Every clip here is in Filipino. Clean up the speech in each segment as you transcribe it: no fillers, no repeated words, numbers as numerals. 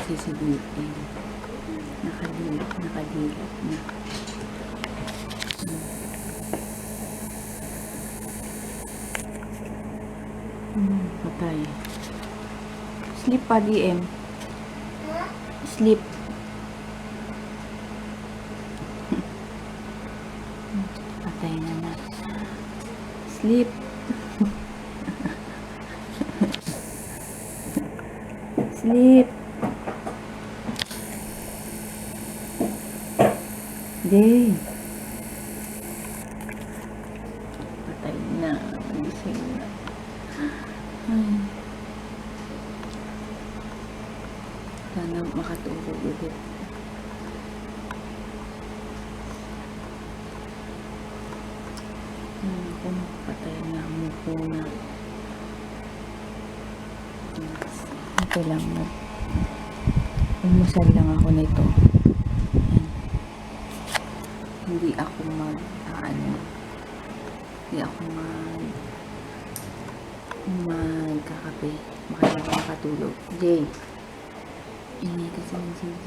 sisigitin. Nakadilat na. Patay. Sleep pa, DM. Sleep. Patay na. Sleep. Sleep. Day. Patay na. Gising na. Ay. Sana makatulog ulit. Kung patay na, mupo na. Ito lang. Umusal lang ako nito. Hindi ako magkakape. Baka ako makatulog. Jay. Ingay kasi ng CG.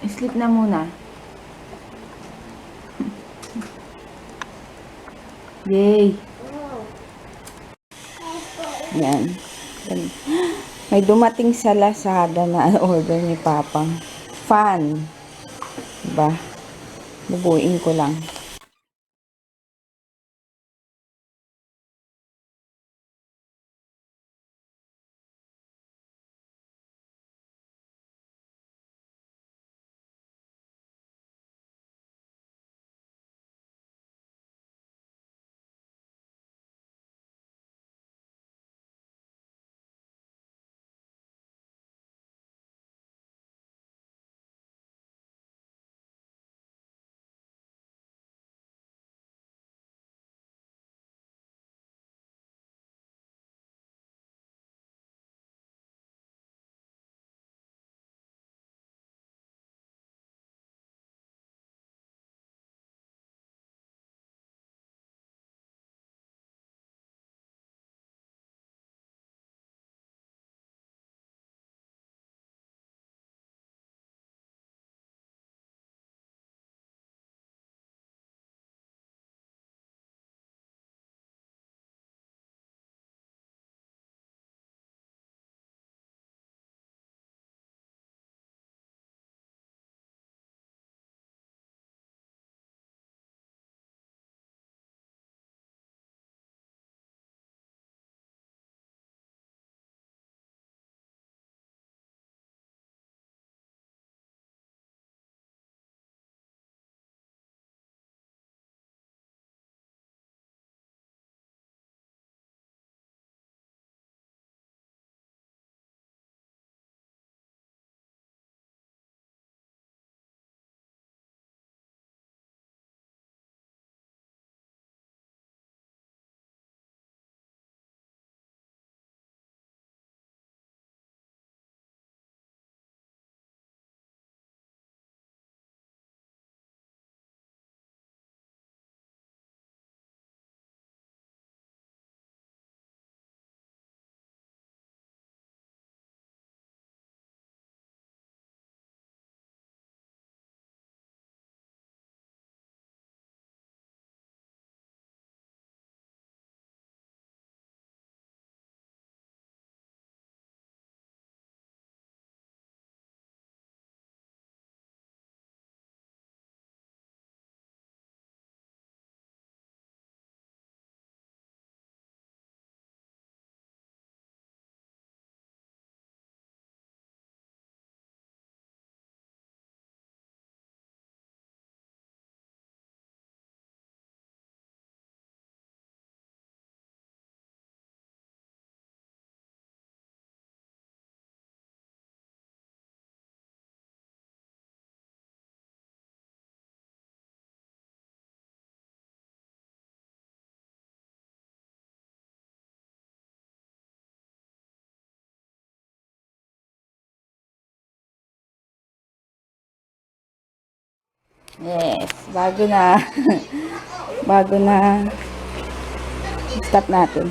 Sleep na muna. Yay! Yan. May dumating sa Lazada na order ni Papang. Fan. Diba? Bubuin ko lang. Yes, bago na. Bago na. Stop natin.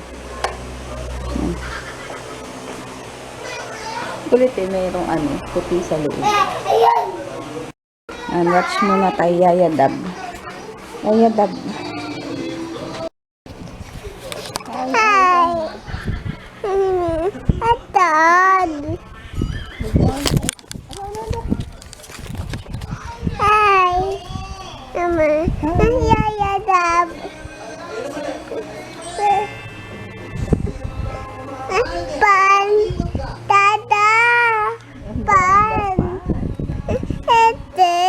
Kulit eh, mayroong puti sa loob. Watch muna tayo, Yayadab. Yayadab. Hi. Atad. Hi. Mama. Yayadab. Pan. Dada. Pan. Ete.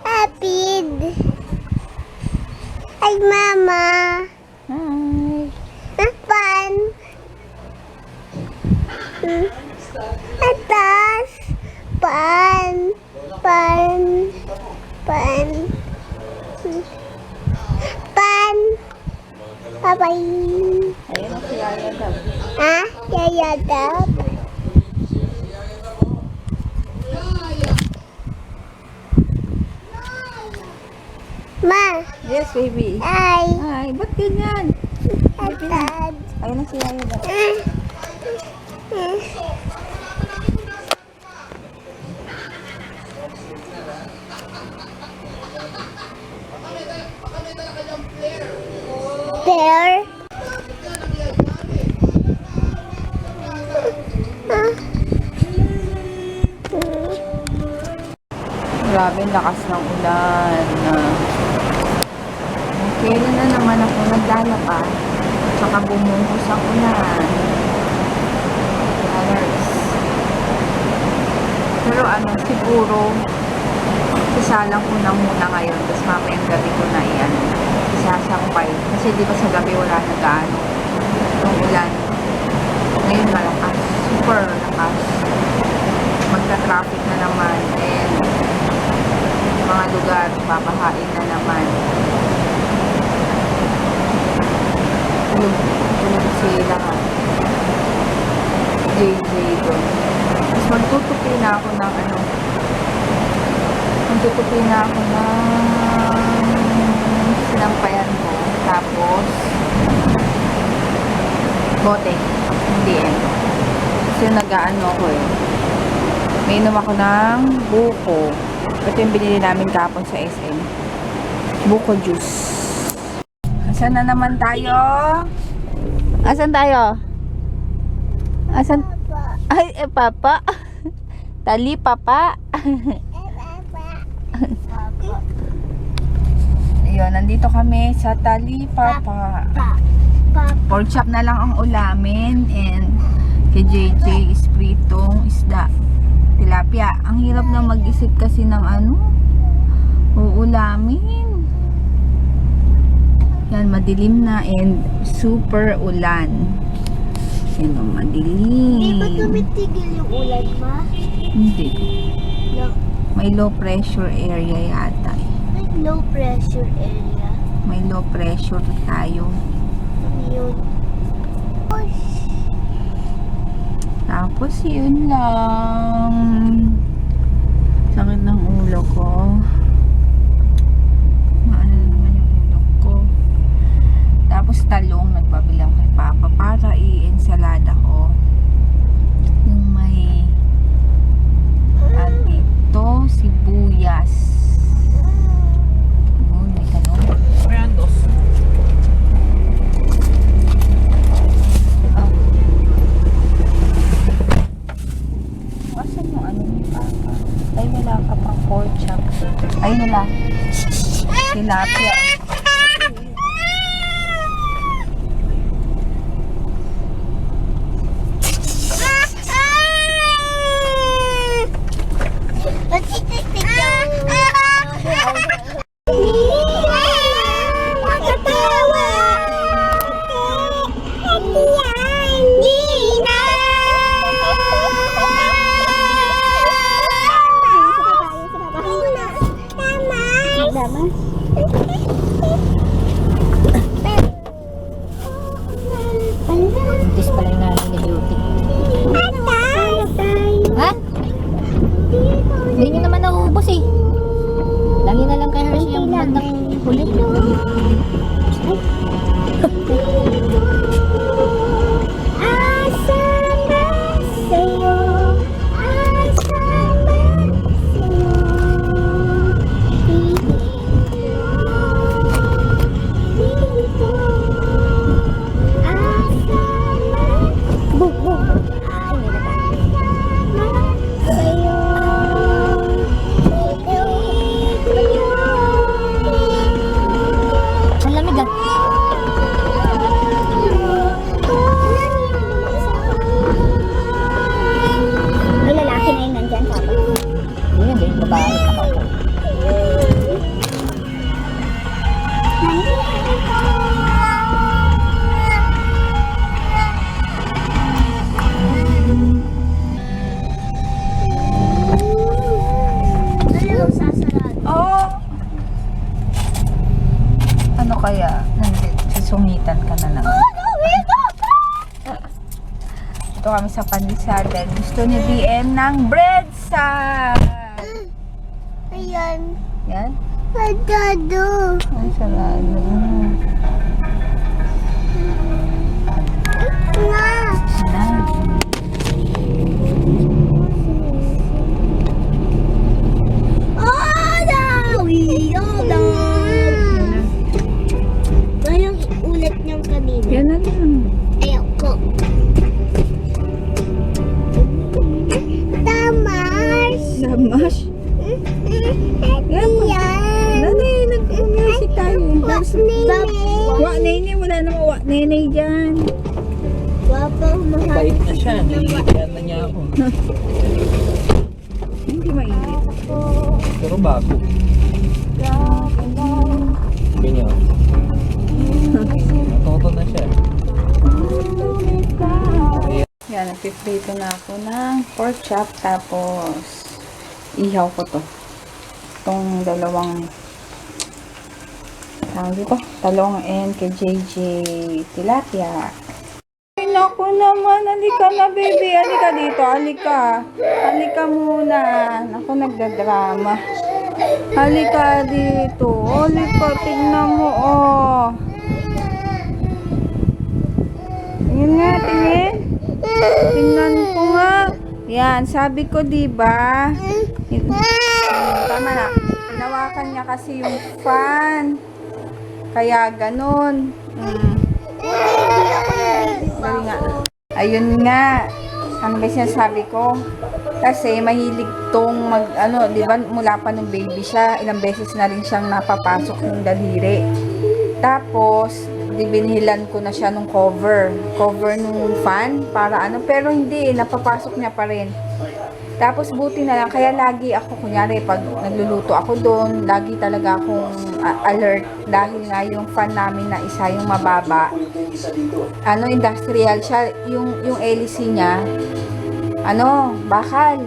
Apid. Ay, Mama. Hi. Pan. Atas. Pan. Pan. Pan. Pan. Bye-bye. Ayun na si Yayadab. Ha? Yayadab. Ma. Yes, baby. Ay. Hi, ba't ganyan? Atad. Ayun na si Yayadab. Bear. Grabe, lakas ng ulan. Kailan na naman ako naglalakad. Tsaka bumuhos ang ulan. Alas. Pero siguro, isalang ko na muna ngayon. Tapos mamayang gabi ko na isasampay. Kasi di ba sa gabi wala na gaano yung ulan. Ngayon malakas. Super lakas. Magka-traffic na naman. And mga lugar, papahain na naman. Tulog sila. JJ doon. Tapos magtutupi na ako ng magtutupi na ako ng sinampayan ko. Tapos bote. Hindi kasi nag-aano ako may inom ako ng buko. Ito yung binili namin kapon sa SM. Buko juice. Asan na naman tayo? Asan tayo? Asan? Ay, papa. Tali, papa. Ayun, nandito kami sa Tali, papa. Pork chop na lang ang ulamin. And kay JJ is pritong isda. Tilapia. Ang hirap na mag-isip kasi ng uulamin. Yan, madilim na and super ulan. Yan, madilim. Di ba tumitigil yung ulan, Ma? Hindi. No. May low pressure area yata. May low pressure area. May low pressure tayo. Yun. Tapos yun lang. Sakit ng ulo ko. Maano na naman yung ulo ko. Tapos talong nagpabilang kay Papa para i-ensalada ko. Yung may dito sibuyas. May talong. Brandos. Asan yung ni Papa? Ay, wala ka pang pork chop. Ay, wala. Tilapia. Buntis pala yung nanay ni Beauty. Ha? Hindi nyo naman nauubos eh. Lagi na lang kay Hershey yung bandang huli. Asa na sa'yo Dito kami sa pandesal dahil gusto ni BM ng bread sa... Ayan. Yan. Salado. Ay, salado. Nga. Yan. Oh, no! Oh, no! Parang ulit niyang kanina. Yan na lang. Ayoko. Tamas. Lamas. Yan. Nanay, nag-music tayo. Wak nene, wala namang wak nene dyan. Wapang mahal. Bait na siya. Nililigan na niya ako. Hindi mainit. Pero bago. Sabi niya. Natuto na siya. Yan, nagpiprito na ako ng pork chop. Tapos, ihaw ko to. Itong dalawang tawag dito, talong and kay JJ tilapia. Ay, naku naman. Halika na, baby. Halika dito. Halika. Halika muna. Naku, nagdadrama. Halika dito. Halika. Tignan mo, oh. Tingin nga, tingin. Tingnan ko nga. Yan, sabi ko, diba? Tama na. Hinawakan niya kasi yung fan. Kaya ganun. Dali nga. Ayun nga. Ano ba sinasabi ko? Kasi mahilig tong di ba, mula pa nung baby siya, ilang beses na rin siyang napapasok ng daliri. Tapos, binhilan ko na siya nung cover nung fan, para pero hindi, napapasok niya pa rin. Tapos buti na lang, kaya lagi ako, kunyari, pag nagluluto ako doon, lagi talaga akong alert dahil nga yung fan namin na isa yung mababa. Industrial siya, yung LC niya, bakal.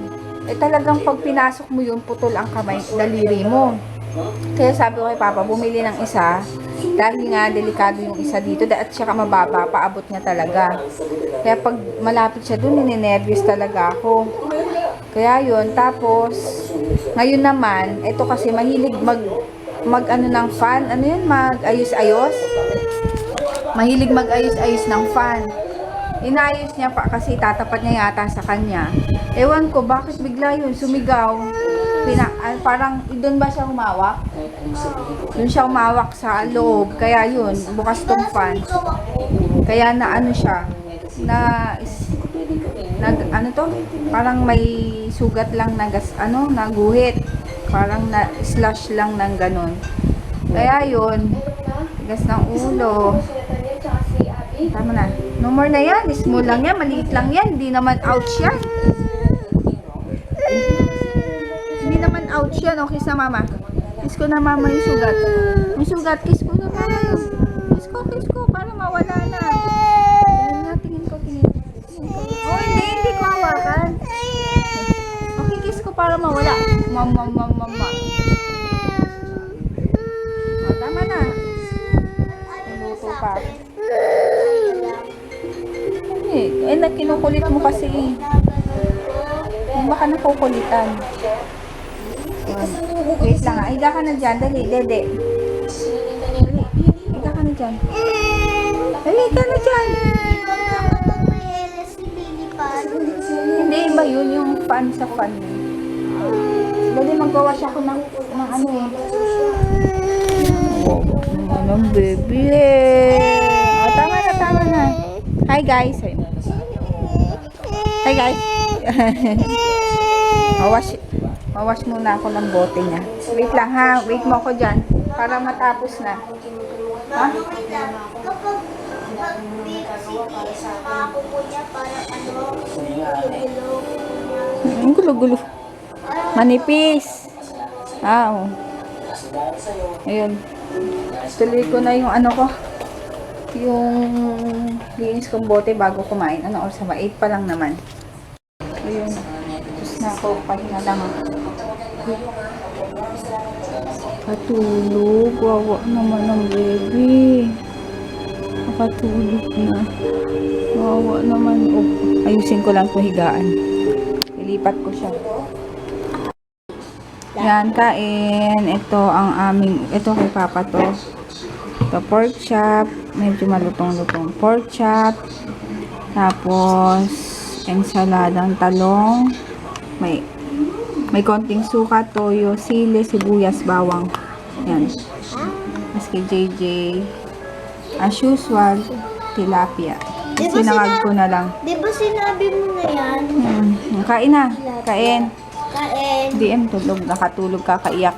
Talagang pag pinasok mo yun, putol ang kamay, daliri mo. Kaya sabi ko kay Papa, bumili ng isa, dahil nga delikado yung isa dito, at saka mababa, paabot niya talaga. Kaya pag malapit siya doon, ninenervyos talaga ako. Kaya yun, tapos, ngayon naman, ito kasi mahilig ng fan, mag-ayos-ayos. Mahilig mag-ayos-ayos ng fan. Inayos niya pa kasi tatapat niya yata sa kanya. Ewan ko, bakit bigla yun, sumigaw. Parang, doon ba siya humawak? Doon siya humawak sa loob. Kaya yun, bukas tong fan. Kaya siya, parang may sugat lang na naguhit. Parang na-slash lang ng ganun. Kaya yun, gas ng ulo. Tama na. No more na yan. Small lang yan. Maliit lang yan. Hindi naman ouch yan. Hindi naman ouch yan. Okay sa mama. Kiss ko na mama yung sugat. Yung sugat, kiss ko na mama yun. Kiss ko. Para mawala na. Tingin ko. Oh, hindi ko hawakan. Okay, kiss ko para mawala. Mama. Oh, tama na. Tumuto pa. Kinukulit mo kasi. Baka nakukulitan. Wait lang. Higa ka na dyan. Dali, dede. Higa ka na dyan. Dali, higa na dyan. Hindi, iba yun. Yung fan sa fan. Dali, magbawash ako ng baby. Oh, tama na. Hi guys. Hi guys. Mawash muna ako ng bote niya. Wait lang ha. Wait mo ako dyan. Para matapos na. Ha? Kapag makakupo niya parang Ang gulo-gulo. Manipis. Oh. Ayun. Tuloy ko na yung yung linis kong bote bago kumain. Oras ba? 8 pa lang naman. Ayun. Tapos na ako. Pahinga lang ako. Katulog. Wawa naman ang baby. Nakatulog na. Wawa naman. Ayusin ko lang po higaan. Ilipat ko siya. Yan, kain. Ito ang aming, ito kay Papa to. Ito, pork chop. Medyo malutong-lutong pork chop. Tapos, ensaladang talong. May konting suka, toyo, sili, sibuyas, bawang. Yan. Mas kay JJ. As usual, tilapia. Sinangag ko na lang. Di ba sinabi mo na yan? Kain na. Kain. Kain. DM tulog, nakatulog kakaiyak.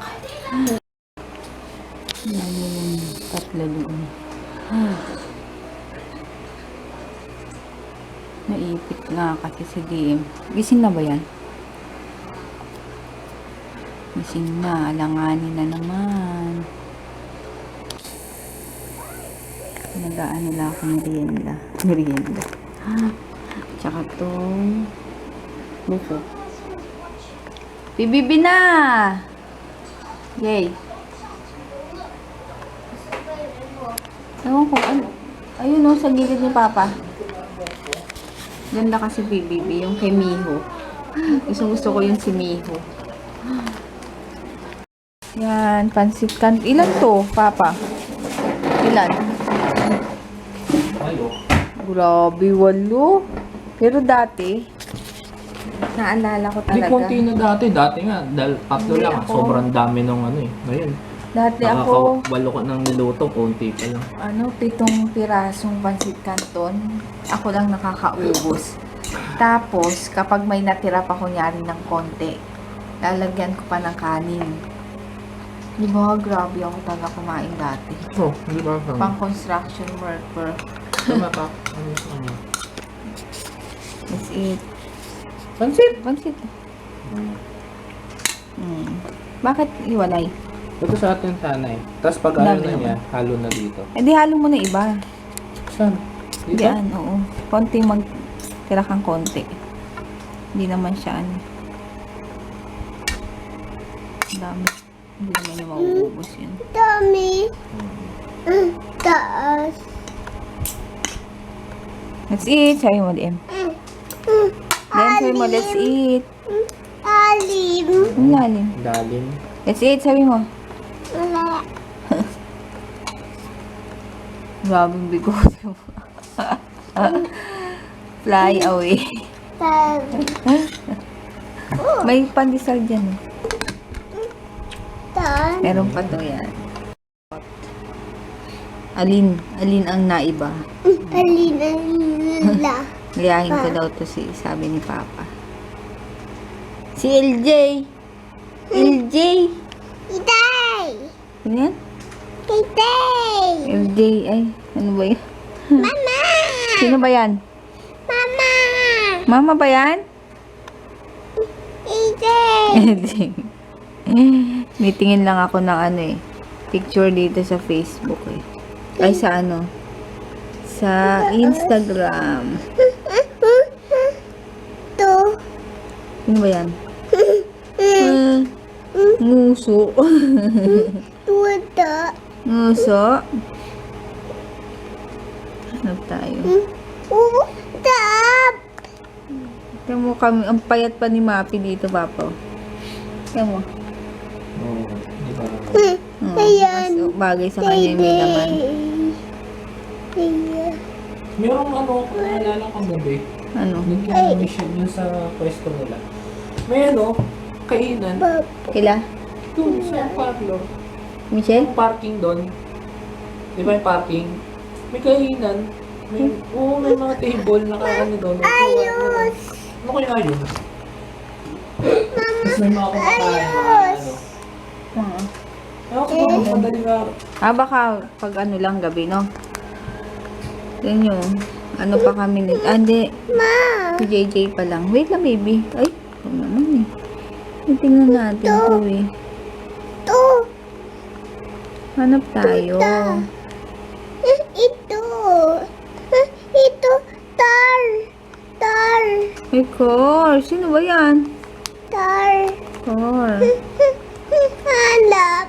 Yan yung tatlo doon. Naipit nga kasi si DM. Gising na ba yan? Gising na, alanganin na naman. Nag-aano lang ako merienda. Merienda. Tsaka tong buko. Bibibi na! Yay! Ewan ko, ayun o, sa gilid ni Papa. Ganda kasi Bibibi, yung kay Miho. Gusto ko yung si Miho. Yan, pansit kan. Ilan to, Papa? Ilan? Ayo. Grabe, 8. Pero dati, naalala ko Hindi talaga. konti na dati. Dati nga, dahil 3 Hindi lang. ako. Sobrang dami nung ano eh. Ngayon, Dati ako, nakaka-walo ko ng niluto, konti pa lang. 7 pirasong pansit canton. Ako lang nakakaubos. Tapos, kapag may natira pa kunyari ng konti, lalagyan ko pa ng kanin. Di ba, grabe ako talaga kumain dati. Oh, hindi ba? Pang construction worker. Tama pa. Let's eat. Pansit! Pansit. Bakit iwalay? Ito sa atin sana eh. Tapos pag ano Dami na naman. niya, halo na dito. Eh di halo mo na iba. Saan? Dito? Diyan, oo. Konting tira kang konti. Hindi naman siya ano. Ang dami. Hindi naman yung mauubos yun. Dami. Taas. Let's eat. Sabi mo, DM. Then sabi mo, let's eat. Alim. Ang lalim. Dalim. Let's eat. Sabi mo. Wala. Grabing bigot. Fly away. Tabi. May pandesal dyan. Eh. Taas. Meron pa to yan. Alin ang naiba? Alin. Alila. Liyahin ko daw to sabi ni Papa. Si LJ. LJ. Itay. Ano yan? Itay. LJ. Ay, ano ba yan? Mama. Sino ba yan? Mama. Mama ba yan? Itay. LJ. May tingin lang ako ng ano eh. Picture dito sa Facebook eh. Ay, sa ano? Sa Instagram. To. Sino ba yan? Nguso. Tuda. Nguso. Hanap tayo. Tap. Tignan mo kami, ang payat pa ni Mapi dito, Papa. Tignan mo. Oo. Di ba? Ayan. Mas bagay sa kanya yung may laman. Ayan. Merong ano, naalala kang gabi. Ano? Nagkano mission yun sa pwesto nila. May ano, kainan. Kila? Doon sa parlor. Michelle? Yung parking doon. Di ba yung parking? May kainan. May mga table na kaano doon. Ayos. Ano kaya yun? Tapos may mga kumakain. Ano. Ako siguro madaling araw. Baka pag ano lang gabi, no? Yan yun. Ano pa kami nito? Hindi. Ma. Si JJ pa lang. Wait lang, baby. Ay, ito naman eh. Tingnan natin ito eh. To. Hanap tayo. Ito. Ito. Tar. Tar. May car. Sino ba yan? Tar. Car. Hanap.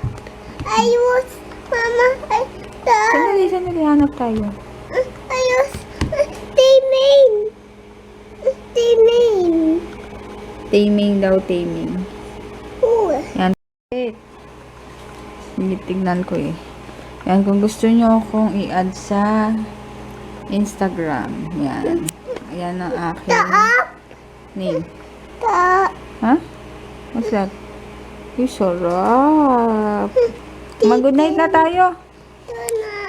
Ayos. Mama. Ay. Tar. Sandali. Hanap tayo. Ayos. Timain. Taming daw, taming. Oh. Yan. Tignan ko eh. Yan, kung gusto nyo akong i-add sa Instagram. Yan. Ayan ang aking name. Ha? What's that? Uy, sarap. Mag-good night na tayo.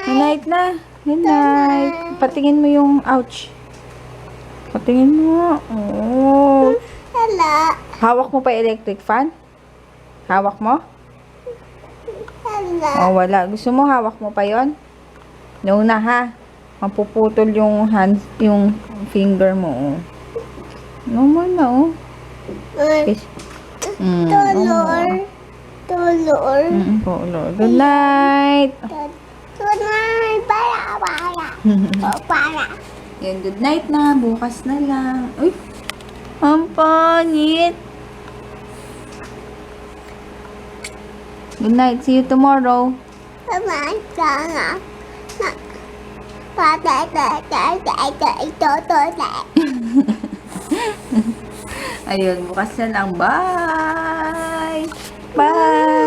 Good night na. Good night. Patingin mo yung ouch. Patingin mo. Oh. Hello. Hawak mo pa electric fan? Hawak mo? Hello. Oh, wala. Gusto mo hawak mo pa yon? No na ha. Mapuputol yung hand, yung finger mo. Oh. No mo na oh. Kiss. Dolor. Dolor. Color. Good night. Tunay. Para. Oh, para. Yan, good night na. Bukas na lang. Uy. Ang panit. Good night. See you tomorrow. Sana. Ayun, bukas na lang. Bye! Bye!